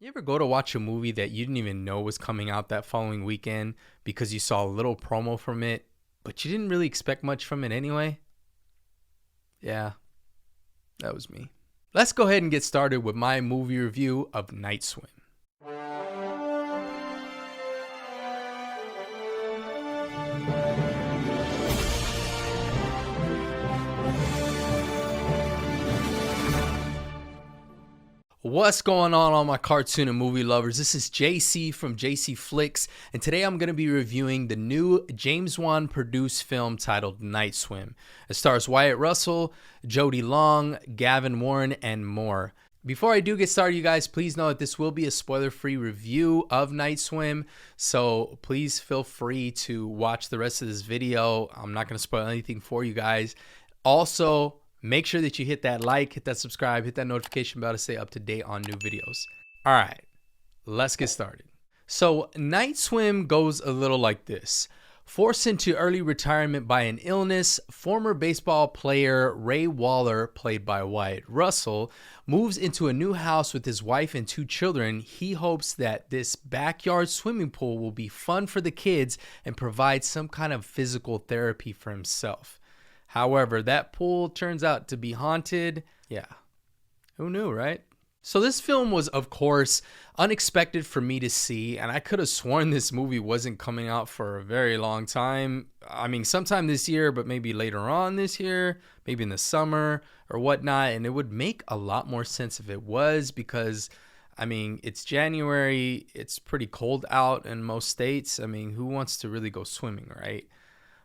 You ever go to watch a movie that you didn't even know was coming out that following weekend because you saw a little promo from it, but you didn't really expect much from it anyway? Yeah, that was me. Let's go ahead and get started with my movie review of Night Swim. What's going on, all my cartoon and movie lovers? This is Jacey from Jacey Flicks, and today I'm going to be reviewing the new James Wan produced film titled Night Swim. It stars Wyatt Russell, Jodie Long, Gavin Warren, and more. Before I do get started, you guys, please know that this will be a spoiler-free review of Night Swim, so please feel free to watch the rest of this video. I'm not going to spoil anything for you guys. Also, make sure that you hit that like, hit that subscribe, hit that notification bell to stay up to date on new videos. All right, let's get started. So Night Swim goes a little like this. Forced into early retirement by an illness, former baseball player Ray Waller, played by Wyatt Russell, moves into a new house with his wife and two children. He hopes that this backyard swimming pool will be fun for the kids and provide some kind of physical therapy for himself. However, that pool turns out to be haunted. Yeah, who knew, right? So this film was, of course, unexpected for me to see, and I could have sworn this movie wasn't coming out for a very long time. I mean, sometime this year, but maybe later on this year, maybe in the summer or whatnot, and it would make a lot more sense if it was because, I mean, it's January, it's pretty cold out in most states. I mean, who wants to really go swimming, right?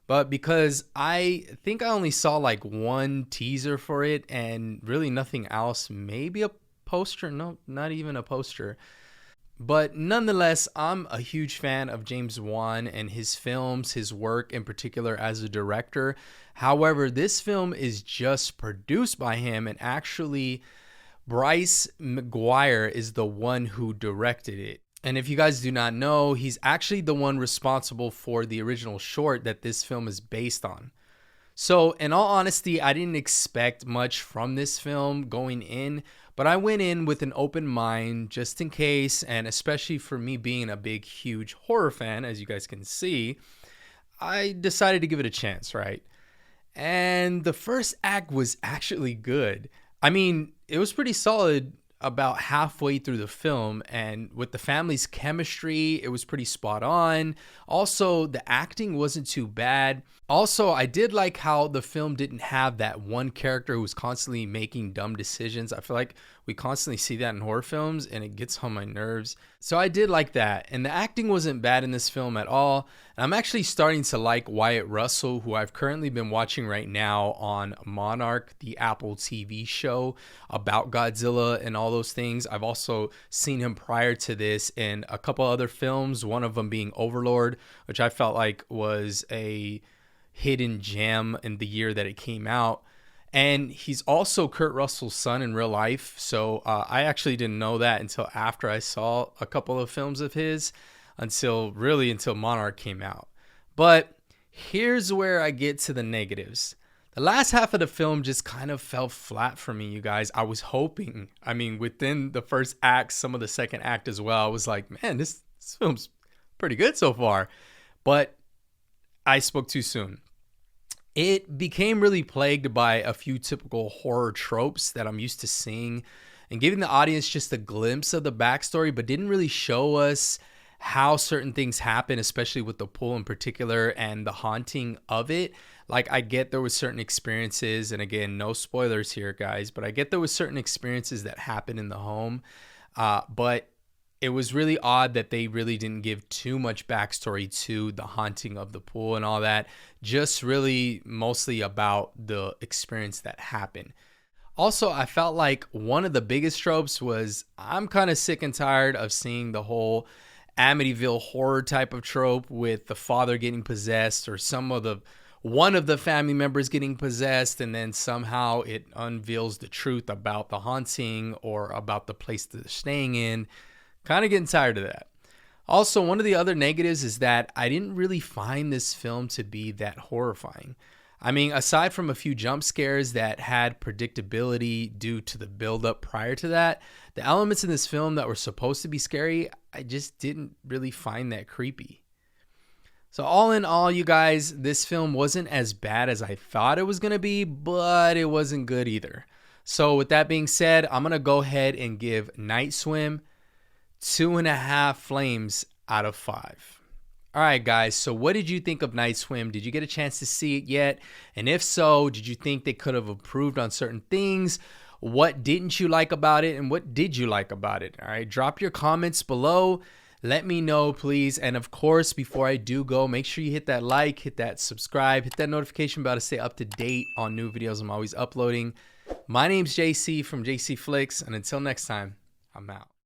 But because I think I only saw like one teaser for it and really nothing else, maybe a poster, no, not even a poster. But nonetheless, I'm a huge fan of James Wan and his films, his work in particular as a director. However, this film is just produced by him, and actually Bryce McGuire is the one who directed it. And if you guys do not know, he's actually the one responsible for the original short that this film is based on. So in all honesty, I didn't expect much from this film going in, but I went in with an open mind just in case, and especially for me being a big, huge horror fan, as you guys can see, I decided to give it a chance, right? And the first act was actually good. I mean, it was pretty solid about halfway through the film, and with the family's chemistry, it was pretty spot on. Also, the acting wasn't too bad. Also, I did like how the film didn't have that one character who was constantly making dumb decisions. I feel like we constantly see that in horror films and it gets on my nerves. So I did like that. And the acting wasn't bad in this film at all. And I'm actually starting to like Wyatt Russell, who I've currently been watching right now on Monarch, the Apple TV show about Godzilla and all those things. I've also seen him prior to this in a couple other films, one of them being Overlord, which I felt like was a hidden gem in the year that it came out. And he's also Kurt Russell's son in real life. So I actually didn't know that until after I saw a couple of films of his, until Monarch came out. But here's where I get to the negatives. The last half of the film just kind of fell flat for me, you guys. I was hoping, I mean, within the first act, some of the second act as well, I was like, man, this film's pretty good so far. But I spoke too soon. It became really plagued by a few typical horror tropes that I'm used to seeing and giving the audience just a glimpse of the backstory, but didn't really show us how certain things happen, especially with the pool in particular and the haunting of it. Like, I get there was certain experiences, and again, no spoilers here, guys, but I get there was certain experiences that happen in the home, but it was really odd that they really didn't give too much backstory to the haunting of the pool and all that. Just really mostly about the experience that happened. Also, I felt like one of the biggest tropes was I'm kind of sick and tired of seeing the whole Amityville horror type of trope with the father getting possessed or one of the family members getting possessed, and then somehow it unveils the truth about the haunting or about the place that they're staying in. Kind of getting tired of that. Also, one of the other negatives is that I didn't really find this film to be that horrifying. I mean, aside from a few jump scares that had predictability due to the buildup prior to that, the elements in this film that were supposed to be scary, I just didn't really find that creepy. So all in all, you guys, this film wasn't as bad as I thought it was going to be, but it wasn't good either. So with that being said, I'm going to go ahead and give Night Swim 2.5 flames out of 5. All right, guys, so what did you think of Night Swim? Did you get a chance to see it yet? And if so, did you think they could have improved on certain things? What didn't you like about it? And what did you like about it? All right, drop your comments below. Let me know, please. And of course, before I do go, make sure you hit that like, hit that subscribe, hit that notification bell to stay up to date on new videos I'm always uploading. My name's JC from Jacey Flicks, and until next time, I'm out.